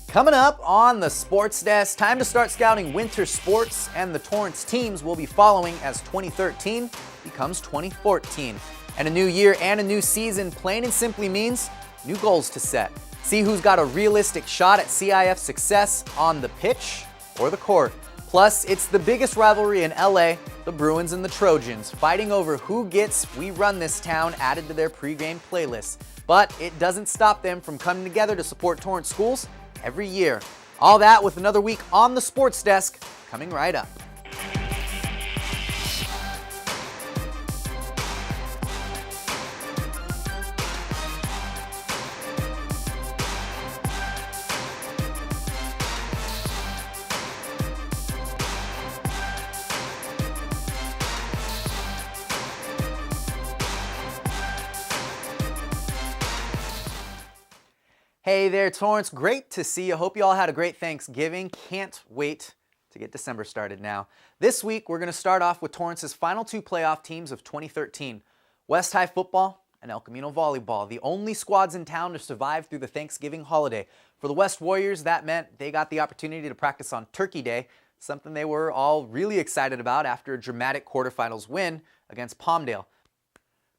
Coming up on the Sports Desk, time to start scouting winter sports, and the Torrance teams we'll be following as 2013 becomes 2014. And a new year and a new season plain and simply means new goals to set. See who's got a realistic shot at CIF success on the pitch or the court. Plus, it's the biggest rivalry in LA, the Bruins and the Trojans, fighting over who gets "We Run This Town" added to their pregame playlists. But it doesn't stop them from coming together to support Torrance schools every year. All that with another week on the Sports Desk coming right up. Hey there, Torrance. Great to see you. Hope you all had a great Thanksgiving. Can't wait to get December started now. This week, we're going to start off with Torrance's final two playoff teams of 2013, West High Football and El Camino Volleyball, the only squads in town to survive through the Thanksgiving holiday. For the West Warriors, that meant they got the opportunity to practice on Turkey Day, something they were all really excited about after a dramatic quarterfinals win against Palmdale.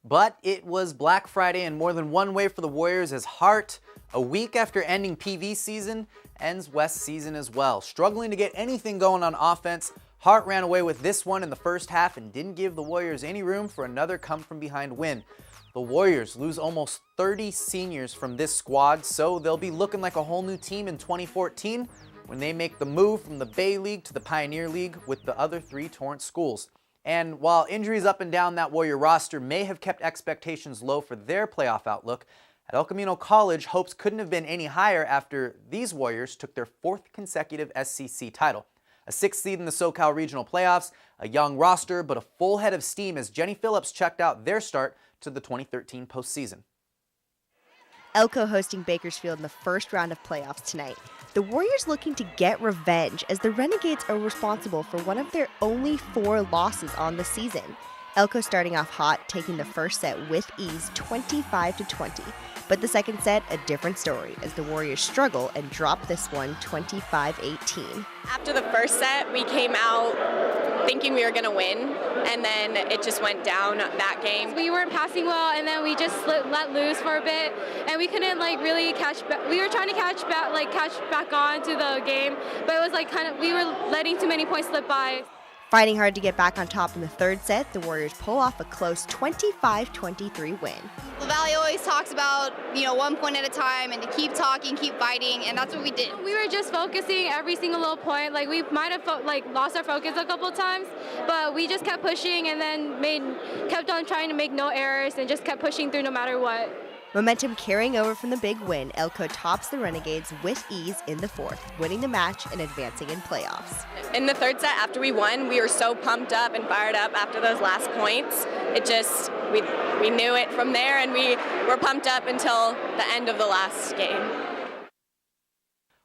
But it was Black Friday in more than one way for the Warriors, as Hart, a week after ending PV season, ends West season as well. Struggling to get anything going on offense, Hart ran away with this one in the first half and didn't give the Warriors any room for another come-from-behind win. The Warriors lose almost 30 seniors from this squad, so they'll be looking like a whole new team in 2014 when they make the move from the Bay League to the Pioneer League with the other three Torrance schools. And while injuries up and down that Warrior roster may have kept expectations low for their playoff outlook, at El Camino College, hopes couldn't have been any higher after these Warriors took their fourth consecutive SCC title. A sixth seed in the SoCal Regional Playoffs, a young roster, but a full head of steam as Jenny Phillips checked out their start to the 2013 postseason. Elko hosting Bakersfield in the first round of playoffs tonight. The Warriors looking to get revenge as the Renegades are responsible for one of their only 4 losses on the season. Elko starting off hot, taking the first set with ease, 25-20. But the second set, a different story, as the Warriors struggle and drop this one 25-18. After the first set, we came out thinking we were going to win, and then it just went down that game. We weren't passing well, and then we just let loose for a bit, and we couldn't really catch back. We were trying to catch back on to the game, but it was we were letting too many points slip by. Fighting hard to get back on top in the third set, the Warriors pull off a close 25-23 win. The Valley always talks about, 1 point at a time and to keep talking, keep fighting, and that's what we did. We were just focusing every single little point. We might have lost our focus a couple times, but we just kept pushing and then kept on trying to make no errors and just kept pushing through no matter what. Momentum carrying over from the big win, Elko tops the Renegades with ease in the fourth, winning the match and advancing in playoffs. In the third set, after we won, we were so pumped up and fired up after those last points. It just, we knew it from there, and we were pumped up until the end of the last game.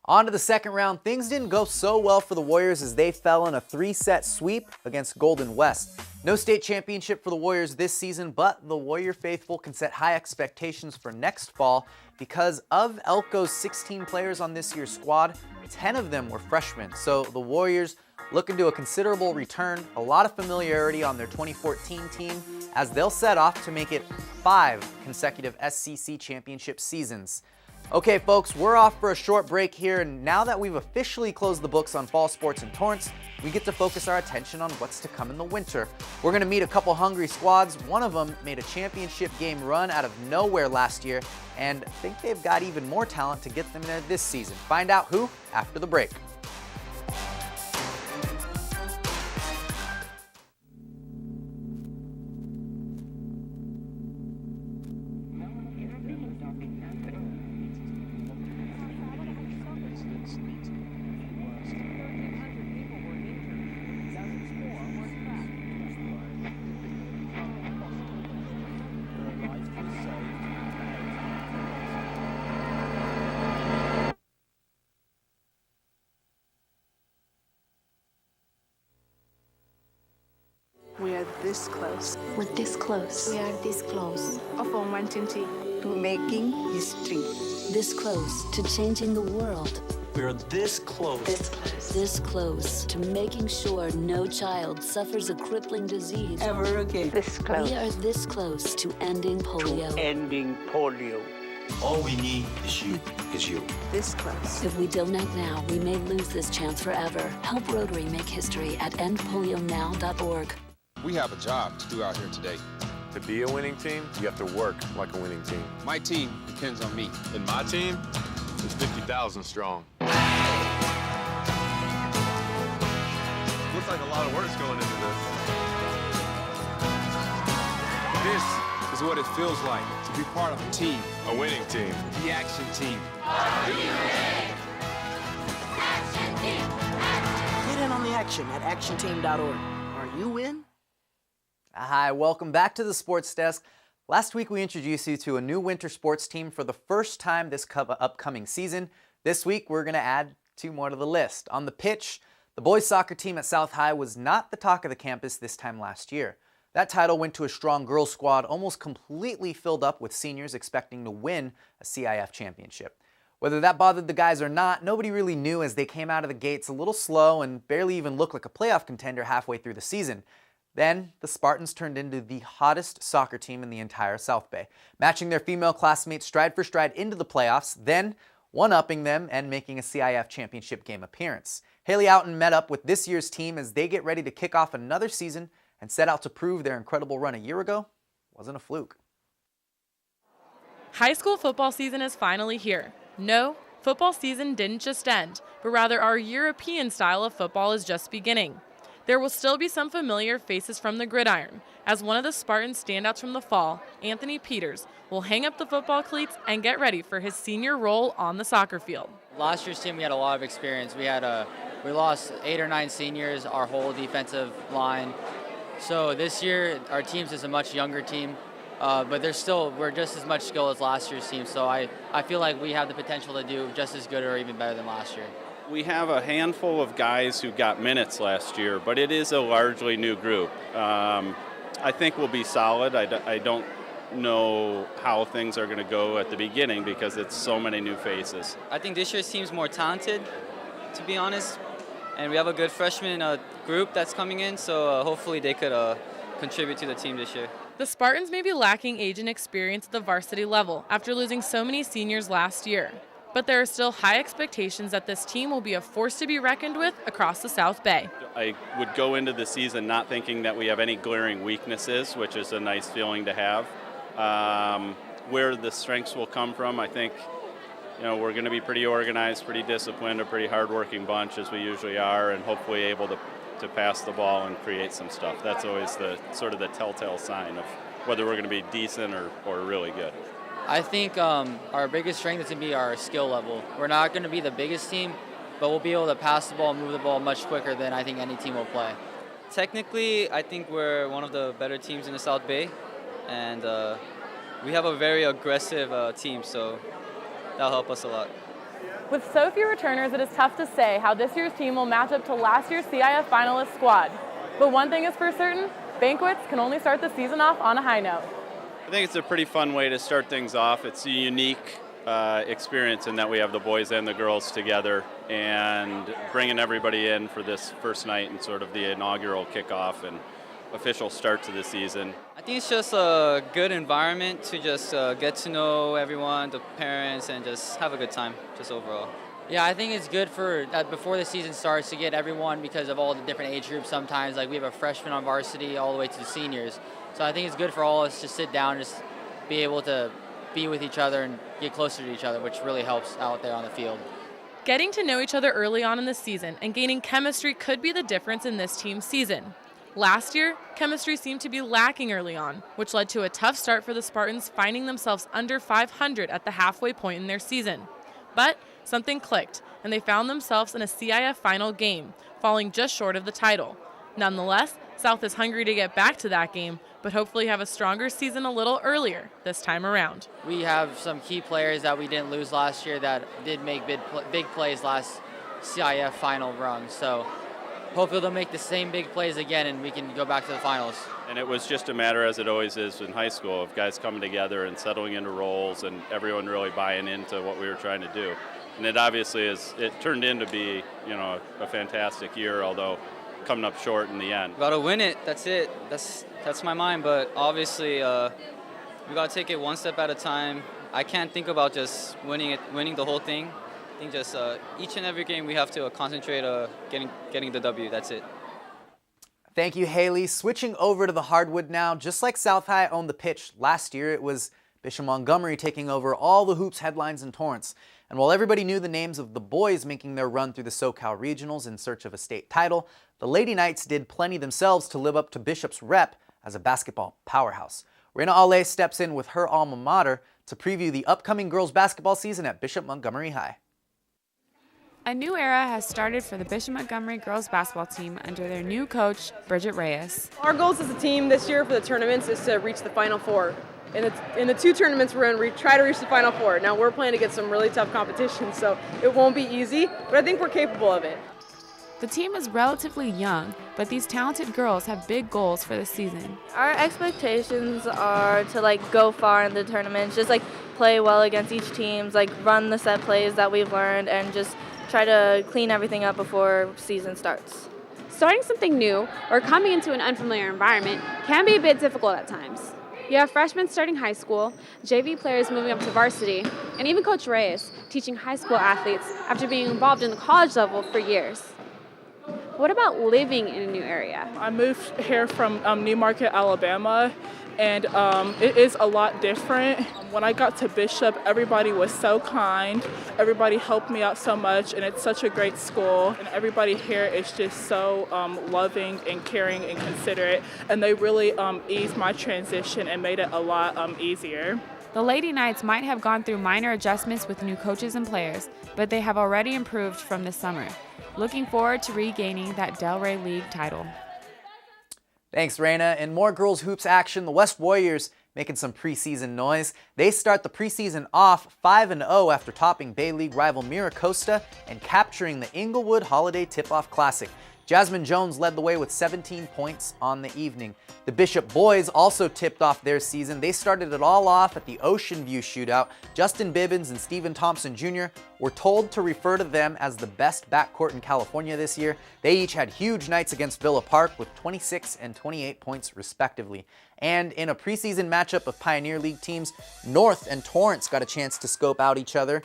On to the second round, things didn't go so well for the Warriors as they fell in a 3-set sweep against Golden West. No state championship for the Warriors this season, but the Warrior faithful can set high expectations for next fall because of Elko's 16 players on this year's squad, 10 of them were freshmen. So the Warriors looking to a considerable return, a lot of familiarity on their 2014 team as they'll set off to make it 5 consecutive SCC championship seasons. Okay, folks, we're off for a short break here, and now that we've officially closed the books on fall sports in Torrance, we get to focus our attention on what's to come in the winter. We're going to meet a couple hungry squads. One of them made a championship game run out of nowhere last year, and I think they've got even more talent to get them there this season. Find out who after the break. We are this close. We're this close. We are this close. Of wanting to making history. This close to changing the world. We are this close. This close to making sure no child suffers a crippling disease Ever again. This close. We are this close to ending polio. Ending polio. All we need is you. This close. If we don't act now, we may lose this chance forever. Help Rotary make history at endpolionow.org. We have a job to do out here today. To be a winning team, you have to work like a winning team. My team depends on me. And my team is 50,000 strong. Looks like a lot of work's going into this. This is what it feels like to be part of a team. A winning team. The action team. Get in on the action at actionteam.org. Are you in? Hi, welcome back to the Sports Desk. Last week we introduced you to a new winter sports team for the first time this upcoming season. This week we're going to add 2 more to the list. On the pitch, the boys soccer team at South High was not the talk of the campus this time last year. That title went to a strong girls squad almost completely filled up with seniors expecting to win a CIF championship. Whether that bothered the guys or not, nobody really knew as they came out of the gates a little slow and barely even looked like a playoff contender halfway through the season. Then, the Spartans turned into the hottest soccer team in the entire South Bay, matching their female classmates stride for stride into the playoffs, then one-upping them and making a CIF championship game appearance. Haley Outen met up with this year's team as they get ready to kick off another season and set out to prove their incredible run a year ago wasn't a fluke. High school football season is finally here. No, football season didn't just end, but rather our European style of football is just beginning. There will still be some familiar faces from the gridiron, as one of the Spartans standouts from the fall, Anthony Peters, will hang up the football cleats and get ready for his senior role on the soccer field. Last year's team, we had a lot of experience. We lost 8 or 9 seniors, our whole defensive line. So this year, our team's is a much younger team, but we're just as much skill as last year's team. So I feel like we have the potential to do just as good or even better than last year. We have a handful of guys who got minutes last year, but it is a largely new group. I think we'll be solid. I don't know how things are going to go at the beginning because it's so many new faces. I think this year's team's more talented, to be honest, and we have a good freshman group that's coming in, so hopefully they could contribute to the team this year. The Spartans may be lacking age and experience at the varsity level after losing so many seniors last year. But there are still high expectations that this team will be a force to be reckoned with across the South Bay. I would go into the season not thinking that we have any glaring weaknesses, which is a nice feeling to have. Where the strengths will come from, I think, we're going to be pretty organized, pretty disciplined, a pretty hardworking bunch as we usually are, and hopefully able to pass the ball and create some stuff. That's always the sort of the telltale sign of whether we're going to be decent or really good. I think our biggest strength is going to be our skill level. We're not going to be the biggest team, but we'll be able to pass the ball and move the ball much quicker than I think any team will play. Technically, I think we're one of the better teams in the South Bay, and we have a very aggressive team, so that'll help us a lot. With so few returners, it is tough to say how this year's team will match up to last year's CIF finalist squad. But one thing is for certain, banquets can only start the season off on a high note. I think it's a pretty fun way to start things off. It's a unique experience in that we have the boys and the girls together and bringing everybody in for this first night and sort of the inaugural kickoff and official start to the season. I think it's just a good environment to just get to know everyone, the parents, and just have a good time, just overall. Yeah, I think it's good for before the season starts to get everyone because of all the different age groups sometimes. Like we have a freshman on varsity all the way to the seniors. So I think it's good for all of us to sit down and just be able to be with each other and get closer to each other, which really helps out there on the field. Getting to know each other early on in the season and gaining chemistry could be the difference in this team's season. Last year, chemistry seemed to be lacking early on, which led to a tough start for the Spartans, finding themselves under 500 at the halfway point in their season. But something clicked, and they found themselves in a CIF final game, falling just short of the title. Nonetheless, South is hungry to get back to that game, but hopefully have a stronger season a little earlier this time around. We have some key players that we didn't lose last year that did make big plays last CIF final run. So hopefully they'll make the same big plays again and we can go back to the finals. And it was just a matter, as it always is in high school, of guys coming together and settling into roles and everyone really buying into what we were trying to do. And it obviously it turned into be, a fantastic year, although coming up short in the end. Got to win it. That's it. That's my mind. But obviously, we got to take it one step at a time. I can't think about just winning the whole thing. I think just each and every game we have to concentrate getting the W. That's it. Thank you, Haley. Switching over to the hardwood now, just like South High owned the pitch last year, it was Bishop Montgomery taking over all the hoops headlines in Torrance. And while everybody knew the names of the boys making their run through the SoCal Regionals in search of a state title, the Lady Knights did plenty themselves to live up to Bishop's rep as a basketball powerhouse. Reina Ale steps in with her alma mater to preview the upcoming girls basketball season at Bishop Montgomery High. A new era has started for the Bishop Montgomery girls basketball team under their new coach, Bridget Reyes. Our goals as a team this year for the tournaments is to reach the Final Four. In the 2 tournaments we're in, we try to reach the Final Four. Now we're playing against some really tough competition, so it won't be easy, but I think we're capable of it. The team is relatively young, but these talented girls have big goals for the season. Our expectations are to go far in the tournaments, just play well against each team, run the set plays that we've learned, and just try to clean everything up before season starts. Starting something new or coming into an unfamiliar environment can be a bit difficult at times. You have freshmen starting high school, JV players moving up to varsity, and even Coach Reyes teaching high school athletes after being involved in the college level for years. What about living in a new area? I moved here from Newmarket, Alabama, and it is a lot different. When I got to Bishop, everybody was so kind. Everybody helped me out so much, and it's such a great school. And everybody here is just so loving and caring and considerate, and they really eased my transition and made it a lot easier. The Lady Knights might have gone through minor adjustments with new coaches and players, but they have already improved from this summer. Looking forward to regaining that Delray League title. Thanks, Reina. In more girls hoops action, the West Warriors making some preseason noise. They start the preseason off 5-0 after topping Bay League rival Mira Costa and capturing the Inglewood Holiday Tip-Off Classic. Jasmine Jones led the way with 17 points on the evening. The Bishop boys also tipped off their season. They started it all off at the Ocean View shootout. Justin Bibbins and Stephen Thompson Jr. were told to refer to them as the best backcourt in California this year. They each had huge nights against Villa Park with 26 and 28 points respectively. And in a preseason matchup of Pioneer League teams, North and Torrance got a chance to scope out each other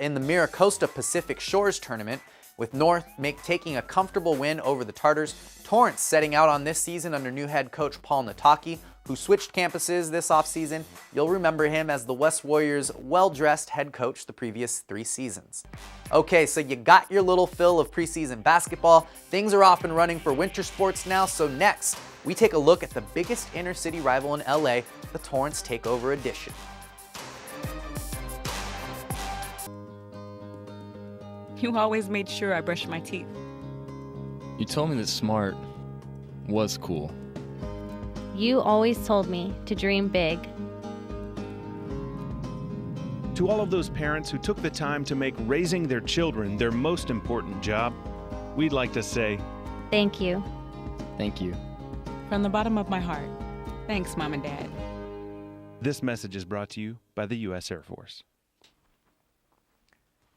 in the Mira Costa Pacific Shores tournament, with North taking a comfortable win over the Tartars. Torrance setting out on this season under new head coach Paul Nataki, who switched campuses this offseason. You'll remember him as the West Warriors' well-dressed head coach the previous 3 seasons. Okay, so you got your little fill of preseason basketball. Things are off and running for winter sports now, so next, we take a look at the biggest inner-city rival in LA, the Torrance Takeover Edition. You always made sure I brushed my teeth. You told me that smart was cool. You always told me to dream big. To all of those parents who took the time to make raising their children their most important job, we'd like to say, thank you. Thank you. From the bottom of my heart, thanks, Mom and Dad. This message is brought to you by the U.S. Air Force.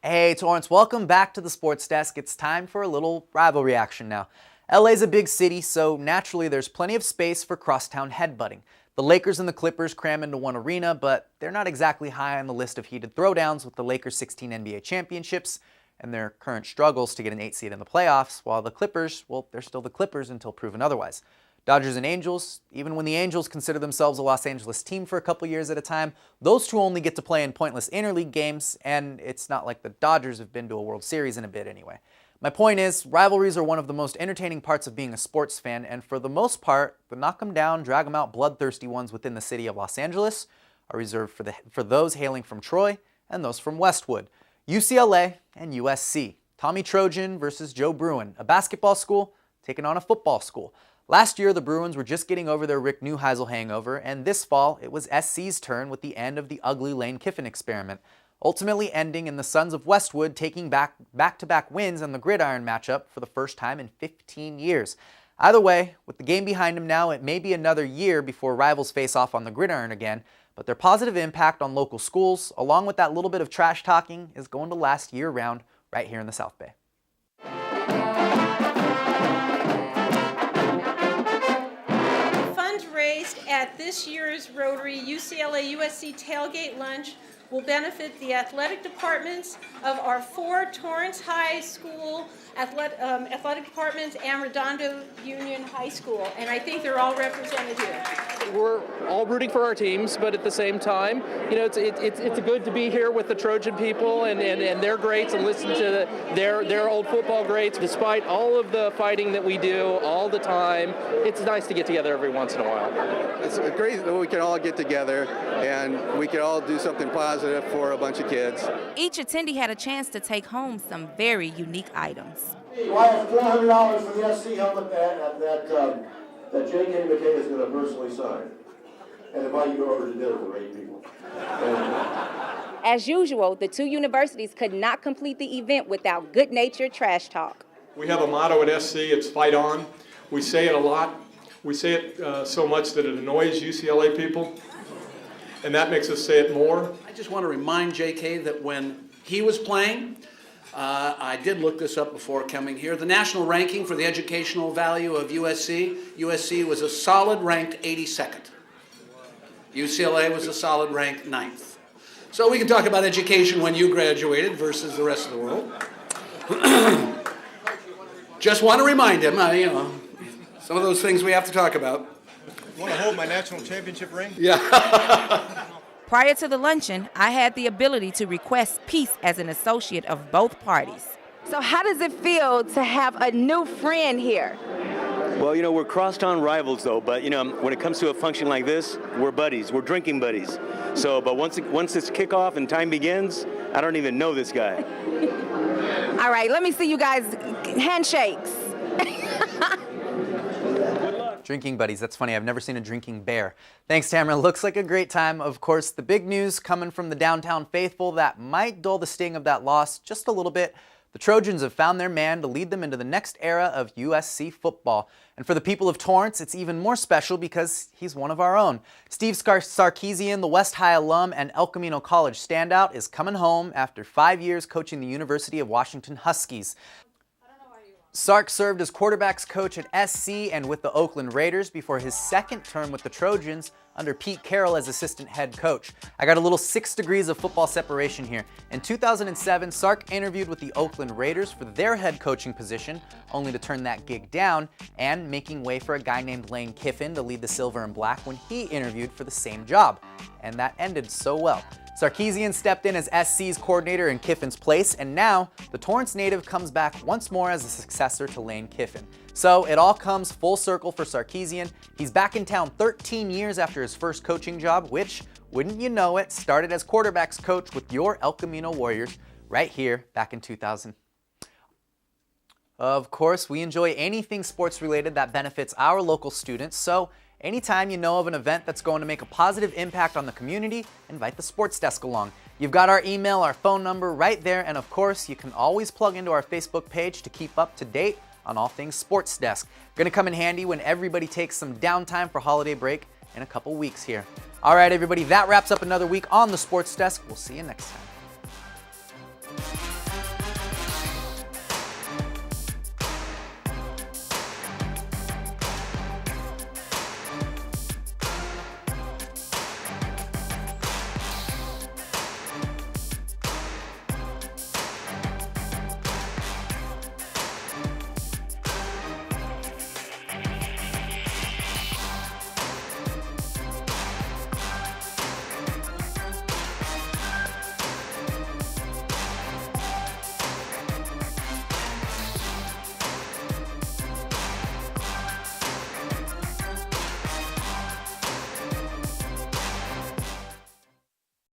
Hey Torrance, welcome back to the Sports Desk. It's time for a little rivalry action now. LA's a big city, so naturally there's plenty of space for crosstown headbutting. The Lakers and the Clippers cram into one arena, but they're not exactly high on the list of heated throwdowns, with the Lakers' 16 NBA championships and their current struggles to get an 8 seed in the playoffs, while the Clippers, well, they're still the Clippers until proven otherwise. Dodgers and Angels, even when the Angels consider themselves a Los Angeles team for a couple years at a time, those two only get to play in pointless interleague games, and it's not like the Dodgers have been to a World Series in a bit anyway. My point is, rivalries are one of the most entertaining parts of being a sports fan, and for the most part, the knock 'em down, drag 'em out, bloodthirsty ones within the city of Los Angeles are reserved for those hailing from Troy and those from Westwood. UCLA and USC. Tommy Trojan versus Joe Bruin, a basketball school taking on a football school. Last year, the Bruins were just getting over their Rick Neuheisel hangover, and this fall, it was SC's turn with the end of the ugly Lane Kiffin experiment. ultimately ending in the Sons of Westwood taking back-to-back wins in the gridiron matchup for the first time in 15 years. Either way, with the game behind them now, it may be another year before rivals face off on the gridiron again, but their positive impact on local schools, along with that little bit of trash talking, is going to last year-round right here in the South Bay. Funds raised at this year's Rotary UCLA-USC Tailgate Lunch will benefit the athletic departments of our 4 Torrance High School athletic departments and Redondo Union High School, and I think they're all represented here. We're all rooting for our teams, but at the same time, you know, it's good to be here with the Trojan people and their greats and listen to their old football greats. Despite all of the fighting that we do all the time, it's nice to get together every once in a while. It's great that we can all get together and we can all do something positive for a bunch of kids. Each attendee had a chance to take home some very unique items. Well, I have $400 for the SC helmet that J.K. McKay is going to personally sign and invite you over to dinner for 8 people. As usual, the 2 universities could not complete the event without good-natured trash talk. We have a motto at SC, it's fight on. We say it a lot. We say it so much that it annoys UCLA people, and that makes us say it more. I just want to remind J.K. that when he was playing, I did look this up before coming here. The national ranking for the educational value of USC was a solid ranked 82nd. UCLA was a solid ranked 9th. So we can talk about education when you graduated versus the rest of the world. Just want to remind him, you know, some of those things we have to talk about. Want to hold my national championship ring? Yeah. Prior to the luncheon, I had the ability to request peace as an associate of both parties. So how does it feel to have a new friend here? Well, you know, we're crosstown rivals, though, but, you know, when it comes to a function like this, we're buddies. We're drinking buddies. So, but once it's kickoff and time begins, I don't even know this guy. All right, let me see you guys handshakes. Drinking buddies, that's funny. I've never seen a drinking bear. Thanks, Tamara. Looks like a great time. Of course, the big news coming from the downtown faithful that might dull the sting of that loss just a little bit. The Trojans have found their man to lead them into the next era of USC football. And for the people of Torrance, it's even more special because he's one of our own. Steve Sarkisian, the West High alum and El Camino College standout, is coming home after 5 years coaching the University of Washington Huskies. Sark served as quarterbacks coach at SC and with the Oakland Raiders before his second term with the Trojans under Pete Carroll as assistant head coach. I got a little 6 degrees of football separation here. In 2007, Sark interviewed with the Oakland Raiders for their head coaching position, only to turn that gig down and making way for a guy named Lane Kiffin to lead the Silver and Black when he interviewed for the same job. And that ended so well. Sarkisian stepped in as SC's coordinator in Kiffin's place, and now the Torrance native comes back once more as a successor to Lane Kiffin. So it all comes full circle for Sarkisian. He's back in town 13 years after his first coaching job, which, wouldn't you know it, started as quarterbacks coach with your El Camino Warriors right here back in 2000. Of course, we enjoy anything sports related that benefits our local students, so anytime you know of an event that's going to make a positive impact on the community, invite the Sports Desk along. You've got our email, our phone number right there, and of course, you can always plug into our Facebook page to keep up to date on all things Sports Desk. Going to come in handy when everybody takes some downtime for holiday break in a couple weeks here. All right, everybody, that wraps up another week on the Sports Desk. We'll see you next time.